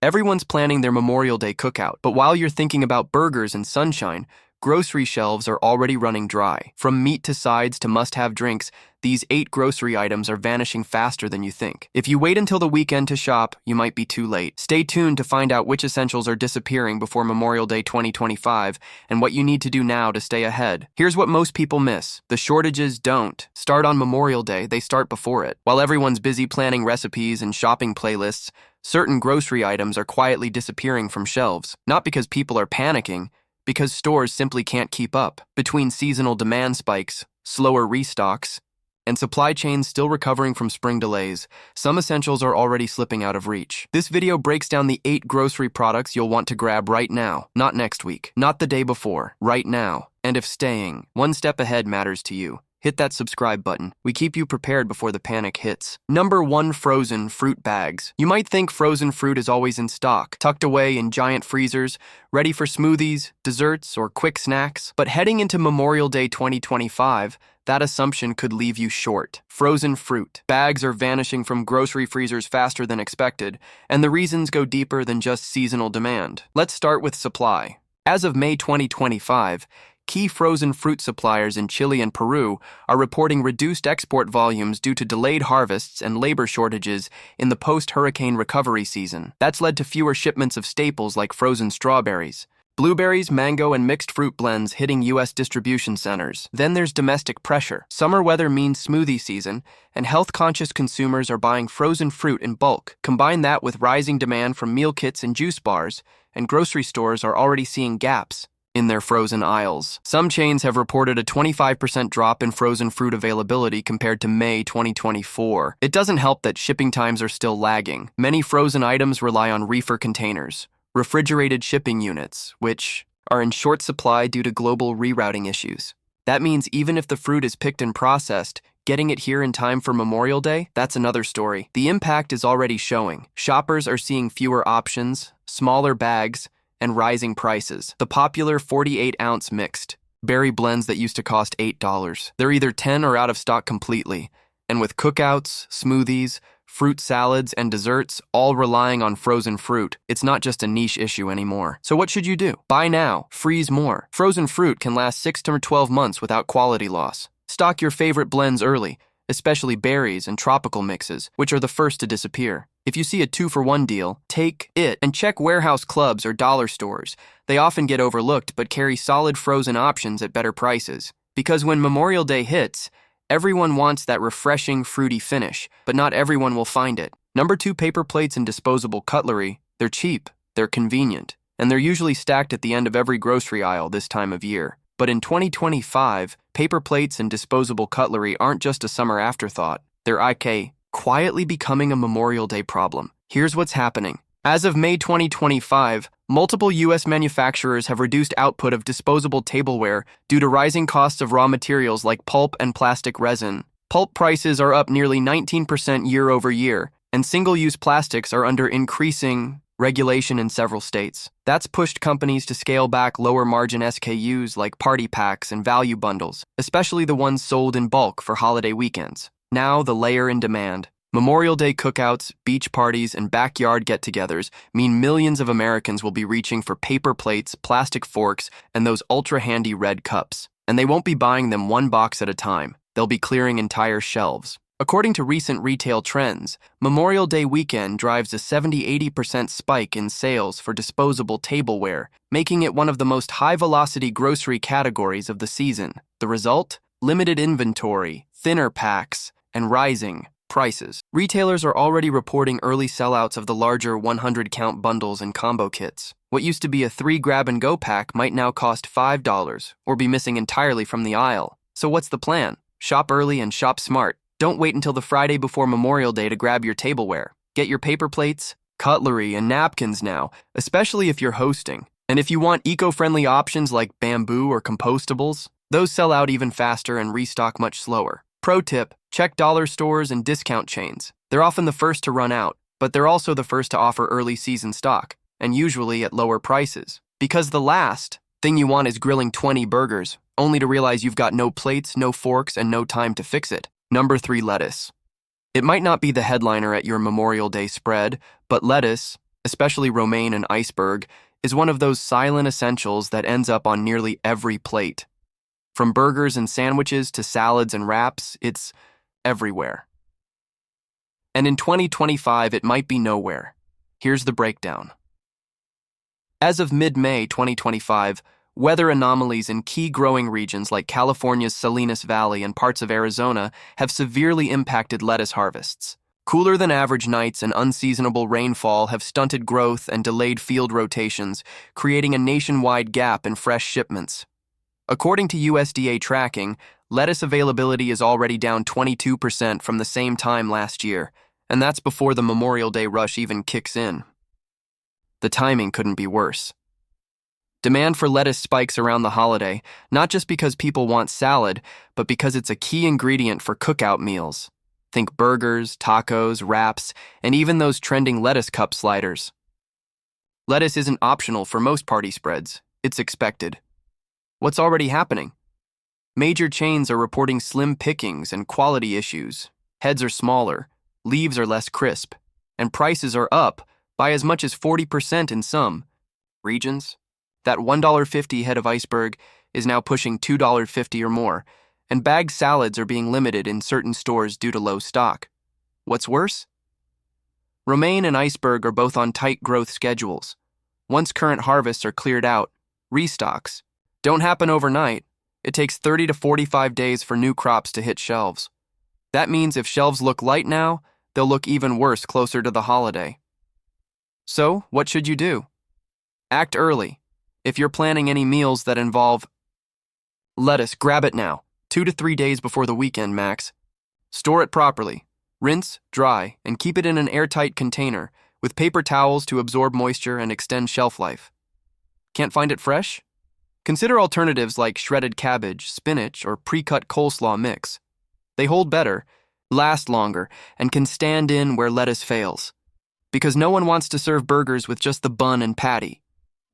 Everyone's planning their Memorial Day cookout, but while you're thinking about burgers and sunshine, grocery shelves are already running dry. From meat to sides to must-have drinks, these 8 grocery items are vanishing faster than you think. If you wait until the weekend to shop, you might be too late. Stay tuned to find out which essentials are disappearing before Memorial Day 2025 and what you need to do now to stay ahead. Here's what most people miss. The shortages don't start on Memorial Day, they start before it. While everyone's busy planning recipes and shopping playlists, certain grocery items are quietly disappearing from shelves. Not because people are panicking, because stores simply can't keep up. Between seasonal demand spikes, slower restocks, and supply chains still recovering from spring delays, some essentials are already slipping out of reach. This video breaks down the 8 grocery products you'll want to grab right now, not next week, not the day before, right now. And if staying one step ahead matters to you, hit that subscribe button. We keep you prepared before the panic hits. Number 1, frozen fruit bags. You might think frozen fruit is always in stock, tucked away in giant freezers, ready for smoothies, desserts, or quick snacks. But heading into Memorial Day 2025, that assumption could leave you short. Frozen fruit bags are vanishing from grocery freezers faster than expected, and the reasons go deeper than just seasonal demand. Let's start with supply. As of May 2025, key frozen fruit suppliers in Chile and Peru are reporting reduced export volumes due to delayed harvests and labor shortages in the post-hurricane recovery season. That's led to fewer shipments of staples like frozen strawberries, blueberries, mango, and mixed fruit blends hitting U.S. distribution centers. Then there's domestic pressure. Summer weather means smoothie season, and health-conscious consumers are buying frozen fruit in bulk. Combine that with rising demand from meal kits and juice bars, and grocery stores are already seeing gaps in their frozen aisles. Some chains have reported a 25% drop in frozen fruit availability compared to May 2024. It doesn't help that shipping times are still lagging. Many frozen items rely on reefer containers, refrigerated shipping units, which are in short supply due to global rerouting issues. That means even if the fruit is picked and processed, getting it here in time for Memorial Day, that's another story. The impact is already showing. Shoppers are seeing fewer options, smaller bags, and rising prices. The popular 48-ounce mixed berry blends that used to cost $8. They're either 10 or out of stock completely. And with cookouts, smoothies, fruit salads, and desserts all relying on frozen fruit, it's not just a niche issue anymore. So what should you do? Buy now, freeze more. Frozen fruit can last 6 to 12 months without quality loss. Stock your favorite blends early, especially berries and tropical mixes, which are the first to disappear. If you see a 2-for-1 deal, take it and check warehouse clubs or dollar stores. They often get overlooked but carry solid frozen options at better prices. Because when Memorial Day hits, everyone wants that refreshing, fruity finish, but not everyone will find it. Number 2, paper plates and disposable cutlery. They're cheap, they're convenient, and they're usually stacked at the end of every grocery aisle this time of year. But in 2025, paper plates and disposable cutlery aren't just a summer afterthought. They're quietly becoming a Memorial Day problem. Here's what's happening. As of May 2025, multiple U.S. manufacturers have reduced output of disposable tableware due to rising costs of raw materials like pulp and plastic resin. Pulp prices are up nearly 19% year over year, and single-use plastics are under increasing regulation in several states. That's pushed companies to scale back lower-margin SKUs like party packs and value bundles, especially the ones sold in bulk for holiday weekends. Now, the layer in demand. Memorial Day cookouts, beach parties, and backyard get-togethers mean millions of Americans will be reaching for paper plates, plastic forks, and those ultra-handy red cups. And they won't be buying them one box at a time. They'll be clearing entire shelves. According to recent retail trends, Memorial Day weekend drives a 70-80% spike in sales for disposable tableware, making it one of the most high-velocity grocery categories of the season. The result? Limited inventory, thinner packs, and rising prices. Retailers are already reporting early sellouts of the larger 100-count bundles and combo kits. What used to be a 3 grab-and-go pack might now cost $5 or be missing entirely from the aisle. So what's the plan? Shop early and shop smart. Don't wait until the Friday before Memorial Day to grab your tableware. Get your paper plates, cutlery, and napkins now, especially if you're hosting. And if you want eco-friendly options like bamboo or compostables, those sell out even faster and restock much slower. Pro tip, check dollar stores and discount chains. They're often the first to run out, but they're also the first to offer early season stock, and usually at lower prices. Because the last thing you want is grilling 20 burgers, only to realize you've got no plates, no forks, and no time to fix it. Number 3, lettuce. It might not be the headliner at your Memorial Day spread, but lettuce, especially romaine and iceberg, is one of those silent essentials that ends up on nearly every plate. From burgers and sandwiches to salads and wraps, it's everywhere. And in 2025, it might be nowhere. Here's the breakdown. As of mid-May 2025, weather anomalies in key growing regions like California's Salinas Valley and parts of Arizona have severely impacted lettuce harvests. Cooler than average nights and unseasonable rainfall have stunted growth and delayed field rotations, creating a nationwide gap in fresh shipments. According to USDA tracking, lettuce availability is already down 22% from the same time last year, and that's before the Memorial Day rush even kicks in. The timing couldn't be worse. Demand for lettuce spikes around the holiday, not just because people want salad, but because it's a key ingredient for cookout meals. Think burgers, tacos, wraps, and even those trending lettuce cup sliders. Lettuce isn't optional for most party spreads, it's expected. What's already happening? Major chains are reporting slim pickings and quality issues. Heads are smaller, leaves are less crisp, and prices are up by as much as 40% in some regions. That $1.50 head of iceberg is now pushing $2.50 or more, and bagged salads are being limited in certain stores due to low stock. What's worse? Romaine and iceberg are both on tight growth schedules. Once current harvests are cleared out, restocks don't happen overnight. It takes 30 to 45 days for new crops to hit shelves. That means if shelves look light now, they'll look even worse closer to the holiday. So, what should you do? Act early. If you're planning any meals that involve lettuce, grab it now, 2 to 3 days before the weekend max. Store it properly. Rinse, dry, and keep it in an airtight container with paper towels to absorb moisture and extend shelf life. Can't find it fresh? Consider alternatives like shredded cabbage, spinach, or pre-cut coleslaw mix. They hold better, last longer, and can stand in where lettuce fails. Because no one wants to serve burgers with just the bun and patty.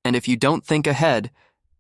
And if you don't think ahead,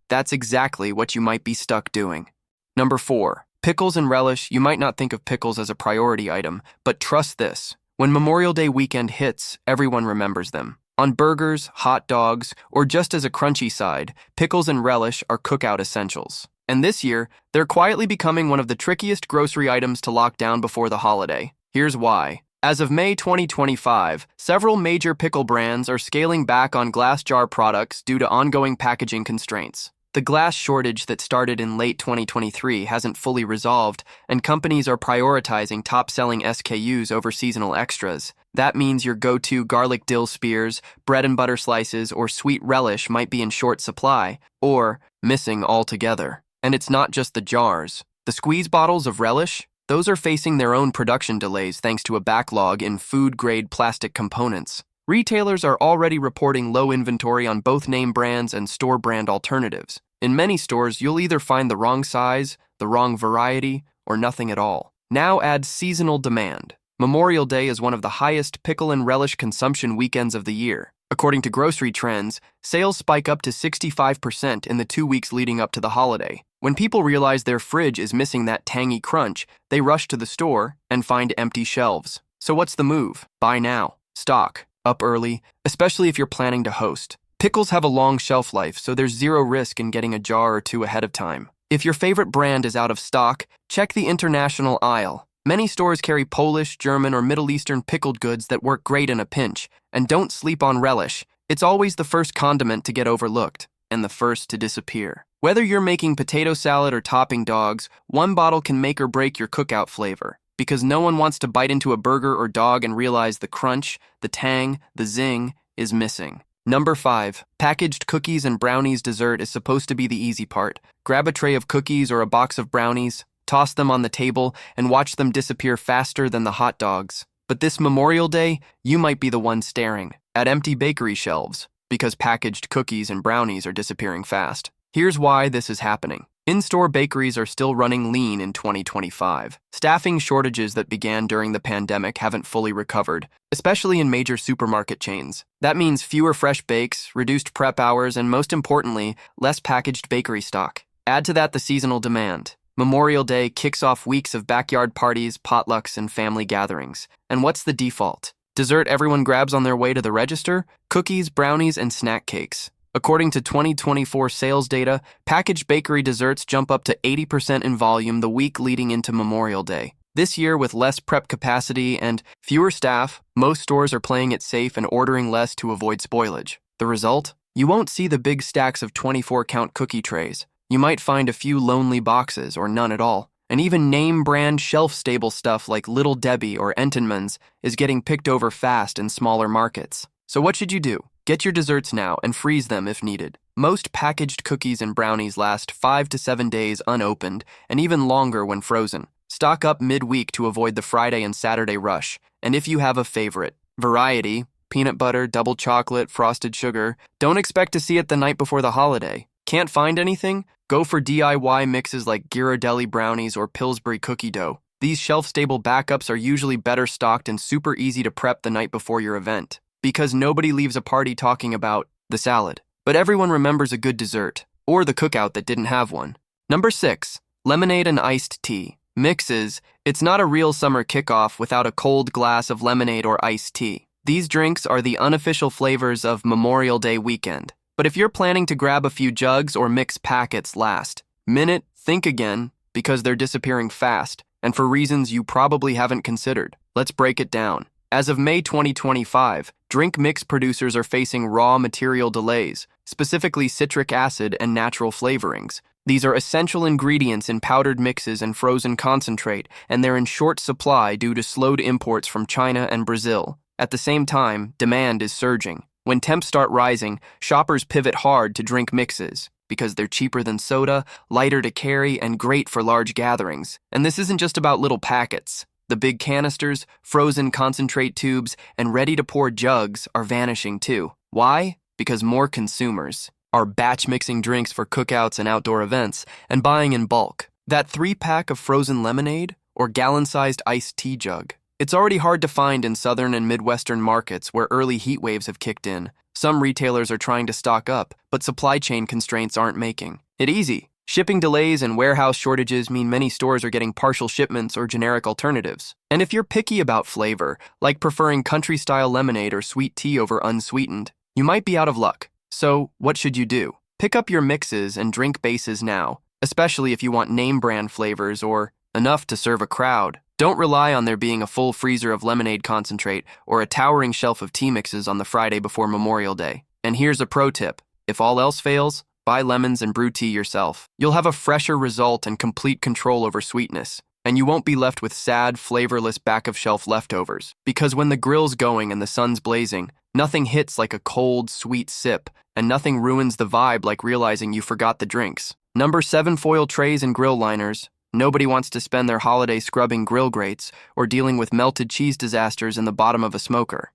that's exactly what you might be stuck doing. Number 4. Pickles and relish. You might not think of pickles as a priority item, but trust this. When Memorial Day weekend hits, everyone remembers them. On burgers, hot dogs, or just as a crunchy side, pickles and relish are cookout essentials. And this year, they're quietly becoming one of the trickiest grocery items to lock down before the holiday. Here's why. As of May 2025, several major pickle brands are scaling back on glass jar products due to ongoing packaging constraints. The glass shortage that started in late 2023 hasn't fully resolved, and companies are prioritizing top-selling SKUs over seasonal extras. That means your go-to garlic dill spears, bread and butter slices, or sweet relish might be in short supply, or missing altogether. And it's not just the jars. The squeeze bottles of relish? Those are facing their own production delays thanks to a backlog in food-grade plastic components. Retailers are already reporting low inventory on both name brands and store brand alternatives. In many stores, you'll either find the wrong size, the wrong variety, or nothing at all. Now add seasonal demand. Memorial Day is one of the highest pickle and relish consumption weekends of the year. According to grocery trends, sales spike up to 65% in the 2 weeks leading up to the holiday. When people realize their fridge is missing that tangy crunch, they rush to the store and find empty shelves. So what's the move? Buy now. Stock. Up early, especially if you're planning to host. Pickles have a long shelf life, so there's zero risk in getting a jar or two ahead of time. If your favorite brand is out of stock, check the international aisle. Many stores carry Polish, German, or Middle Eastern pickled goods that work great in a pinch. And don't sleep on relish. It's always the first condiment to get overlooked, and the first to disappear. Whether you're making potato salad or topping dogs, one bottle can make or break your cookout flavor. Because no one wants to bite into a burger or dog and realize the crunch, the tang, the zing is missing. Number 5. Packaged cookies and brownies. Dessert is supposed to be the easy part. Grab a tray of cookies or a box of brownies, toss them on the table, and watch them disappear faster than the hot dogs. But this Memorial Day, you might be the one staring at empty bakery shelves because packaged cookies and brownies are disappearing fast. Here's why this is happening. In-store bakeries are still running lean in 2025. Staffing shortages that began during the pandemic haven't fully recovered, especially in major supermarket chains. That means fewer fresh bakes, reduced prep hours, and most importantly, less packaged bakery stock. Add to that the seasonal demand. Memorial Day kicks off weeks of backyard parties, potlucks, and family gatherings. And what's the default? Dessert everyone grabs on their way to the register? Cookies, brownies, and snack cakes. According to 2024 sales data, packaged bakery desserts jump up to 80% in volume the week leading into Memorial Day. This year, with less prep capacity and fewer staff, most stores are playing it safe and ordering less to avoid spoilage. The result? You won't see the big stacks of 24-count cookie trays. You might find a few lonely boxes or none at all. And even name-brand shelf-stable stuff like Little Debbie or Entenmann's is getting picked over fast in smaller markets. So what should you do? Get your desserts now and freeze them if needed. Most packaged cookies and brownies last 5 to 7 days unopened and even longer when frozen. Stock up midweek to avoid the Friday and Saturday rush. And if you have a favorite, variety, peanut butter, double chocolate, frosted sugar, don't expect to see it the night before the holiday. Can't find anything? Go for DIY mixes like Ghirardelli brownies or Pillsbury cookie dough. These shelf-stable backups are usually better stocked and super easy to prep the night before your event. Because nobody leaves a party talking about the salad. But everyone remembers a good dessert, or the cookout that didn't have one. Number 6, lemonade and iced tea. Mixes. It's not a real summer kickoff without a cold glass of lemonade or iced tea. These drinks are the unofficial flavors of Memorial Day weekend. But if you're planning to grab a few jugs or mix packets last minute, think again, because they're disappearing fast, and for reasons you probably haven't considered. Let's break it down. As of May 2025, drink mix producers are facing raw material delays, specifically citric acid and natural flavorings. These are essential ingredients in powdered mixes and frozen concentrate, and they're in short supply due to slowed imports from China and Brazil. At the same time, demand is surging. When temps start rising, shoppers pivot hard to drink mixes because they're cheaper than soda, lighter to carry, and great for large gatherings. And this isn't just about little packets. The big canisters, frozen concentrate tubes, and ready-to-pour jugs are vanishing too. Why? Because more consumers are batch mixing drinks for cookouts and outdoor events and buying in bulk. That 3-pack of frozen lemonade or gallon-sized iced tea jug. It's already hard to find in southern and midwestern markets where early heat waves have kicked in. Some retailers are trying to stock up, but supply chain constraints aren't making it easy. Shipping delays and warehouse shortages mean many stores are getting partial shipments or generic alternatives. And if you're picky about flavor, like preferring country-style lemonade or sweet tea over unsweetened, you might be out of luck. So, what should you do? Pick up your mixes and drink bases now, especially if you want name-brand flavors or enough to serve a crowd. Don't rely on there being a full freezer of lemonade concentrate or a towering shelf of tea mixes on the Friday before Memorial Day. And here's a pro tip. If all else fails, buy lemons and brew tea yourself. You'll have a fresher result and complete control over sweetness. And you won't be left with sad, flavorless back-of-shelf leftovers. Because when the grill's going and the sun's blazing, nothing hits like a cold, sweet sip, and nothing ruins the vibe like realizing you forgot the drinks. Number 7, foil trays and grill liners. Nobody wants to spend their holiday scrubbing grill grates or dealing with melted cheese disasters in the bottom of a smoker.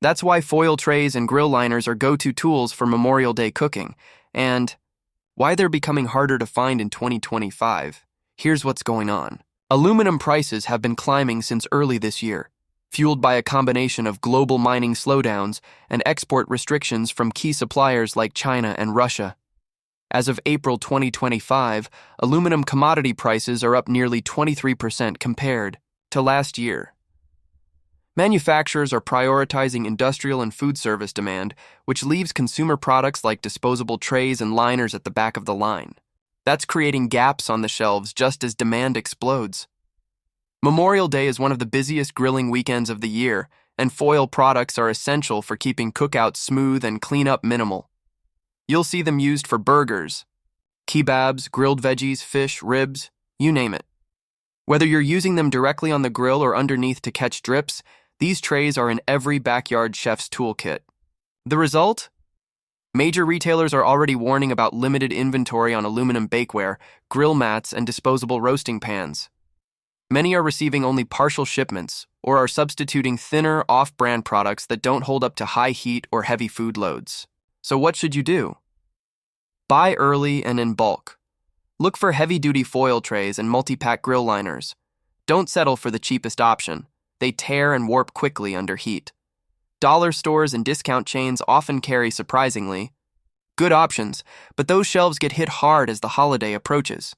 That's why foil trays and grill liners are go-to tools for Memorial Day cooking, and why they're becoming harder to find in 2025. Here's what's going on. Aluminum prices have been climbing since early this year, fueled by a combination of global mining slowdowns and export restrictions from key suppliers like China and Russia. As of April 2025, aluminum commodity prices are up nearly 23% compared to last year. Manufacturers are prioritizing industrial and food service demand, which leaves consumer products like disposable trays and liners at the back of the line. That's creating gaps on the shelves just as demand explodes. Memorial Day is one of the busiest grilling weekends of the year, and foil products are essential for keeping cookouts smooth and cleanup minimal. You'll see them used for burgers, kebabs, grilled veggies, fish, ribs, you name it. Whether you're using them directly on the grill or underneath to catch drips, these trays are in every backyard chef's toolkit. The result? Major retailers are already warning about limited inventory on aluminum bakeware, grill mats, and disposable roasting pans. Many are receiving only partial shipments or are substituting thinner, off-brand products that don't hold up to high heat or heavy food loads. So what should you do? Buy early and in bulk. Look for heavy-duty foil trays and multi-pack grill liners. Don't settle for the cheapest option. They tear and warp quickly under heat. Dollar stores and discount chains often carry surprisingly good options, but those shelves get hit hard as the holiday approaches.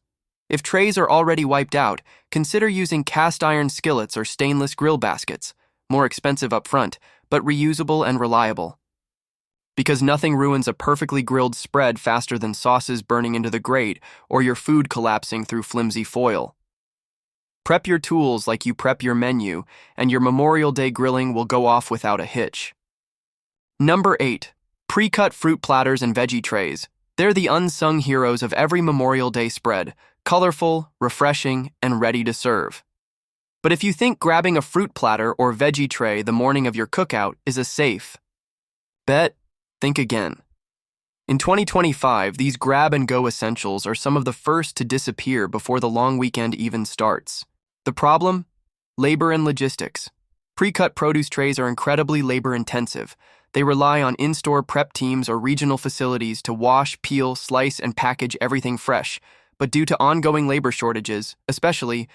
If trays are already wiped out, consider using cast iron skillets or stainless grill baskets. more expensive up front, but reusable and reliable. Because nothing ruins a perfectly grilled spread faster than sauces burning into the grate or your food collapsing through flimsy foil. Prep your tools like you prep your menu, and your Memorial Day grilling will go off without a hitch. Number 8. PreCut fruit platters and veggie trays. They're the unsung heroes of every Memorial Day spread, colorful, refreshing, and ready to serve. But if you think grabbing a fruit platter or veggie tray the morning of your cookout is a safe bet, think again. In 2025, these grab-and-go essentials are some of the first to disappear before the long weekend even starts. The problem? Labor and logistics. PreCut produce trays are incredibly labor-intensive. They rely on in-store prep teams or regional facilities to wash, peel, slice, and package everything fresh. But due to ongoing labor shortages, especially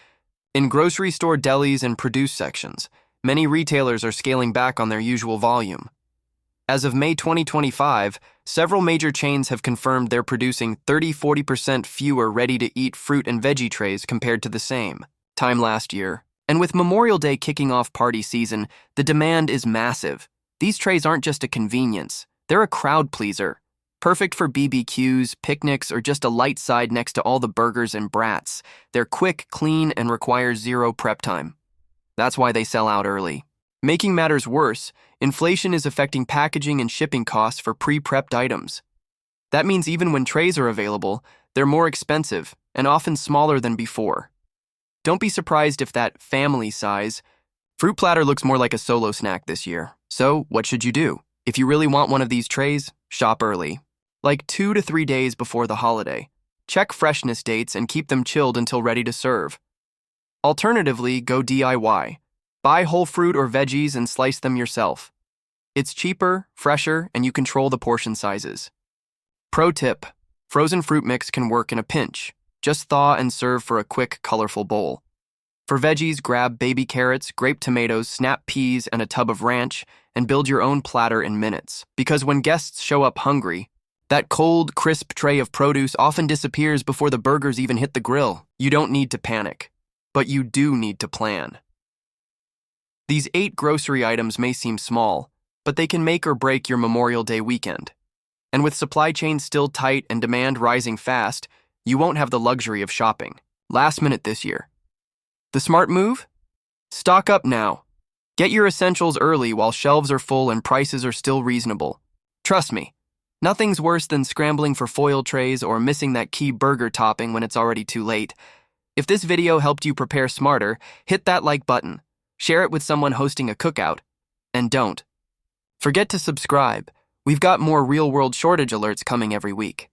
in grocery store delis and produce sections, many retailers are scaling back on their usual volume. As of May 2025, several major chains have confirmed they're producing 30–40% fewer ready-to-eat fruit and veggie trays compared to the same time last year. And with Memorial Day kicking off party season, the demand is massive. These trays aren't just a convenience, they're a crowd pleaser. Perfect for BBQs, picnics, or just a light side next to all the burgers and brats. They're quick, clean, and require zero prep time. That's why they sell out early. Making matters worse, inflation is affecting packaging and shipping costs for pre-prepped items. That means even when trays are available, they're more expensive and often smaller than before. Don't be surprised if that family size fruit platter looks more like a solo snack this year. So, what should you do? If you really want one of these trays, shop early. Like 2 to 3 days before the holiday. Check freshness dates and keep them chilled until ready to serve. Alternatively, go DIY. Buy whole fruit or veggies and slice them yourself. It's cheaper, fresher, and you control the portion sizes. Pro tip: frozen fruit mix can work in a pinch. Just thaw and serve for a quick, colorful bowl. For veggies, grab baby carrots, grape tomatoes, snap peas, and a tub of ranch, and build your own platter in minutes. Because when guests show up hungry, that cold, crisp tray of produce often disappears before the burgers even hit the grill. You don't need to panic, but you do need to plan. These 8 grocery items may seem small, but they can make or break your Memorial Day weekend. And with supply chains still tight and demand rising fast, you won't have the luxury of shopping last minute this year. The smart move? Stock up now. Get your essentials early while shelves are full and prices are still reasonable. Trust me, nothing's worse than scrambling for foil trays or missing that key burger topping when it's already too late. If this video helped you prepare smarter, hit that like button, share it with someone hosting a cookout, and don't forget to subscribe. We've got more real-world shortage alerts coming every week.